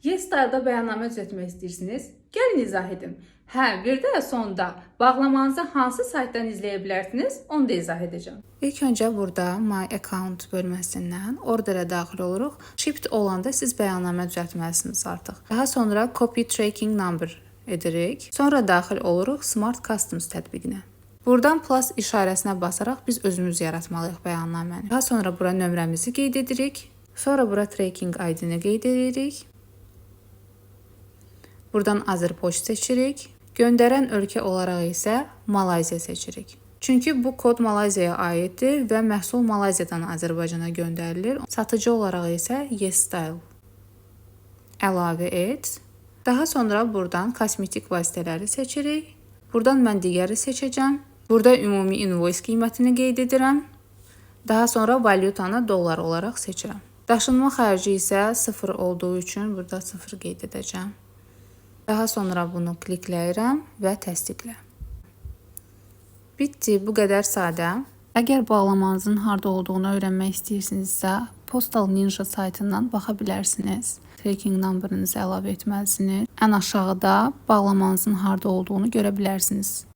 YesStyle'da bəyannamə düzəltmək istəyirsiniz? Gəlin izah edim. Hə, bir də sonda bağlamanızı hansı saytdan izləyə bilərsiniz, onu da izah edəcəm. İlk öncə burada My Account bölməsindən orderə daxil oluruq. Shipped olanda siz bəyannamə düzəltməlisiniz artıq. Daha sonra Copy Tracking Number edirik. Sonra daxil oluruq Smart Customs tətbiqinə. Buradan plus işarəsinə basaraq biz özümüz yaratmalıyıq bəyannaməni. Daha sonra bura nömrəmizi qeyd edirik. Sonra bura Tracking ID-ni qeyd edirik. Buradan Azərpoçt seçirik. Göndərən ölkə olaraq isə Malayziya seçirik. Çünki bu kod Malayziyaya aiddir və məhsul Malayziyadan Azərbaycana göndərilir. Satıcı olaraq isə YesStyle əlavə et. Daha sonra buradan kosmetik vasitələri seçirik. Buradan mən digəri seçəcəm. Burada ümumi invoice qiymətini qeyd edirəm. Daha sonra valyutanı dollar olaraq seçirəm. Daşınma xərci isə 0 olduğu üçün burada 0 qeyd edəcəm. Daha sonra bunu klikləyirəm və təsdiqlə. Bitdi, bu qədər sadə. Əgər bağlamanızın harda olduğunu öyrənmək istəyirsinizsə, Postal Ninja saytından baxa bilərsiniz. Tracking number'ınızı əlavə etməlisiniz. Ən aşağıda bağlamanızın harda olduğunu görə bilərsiniz.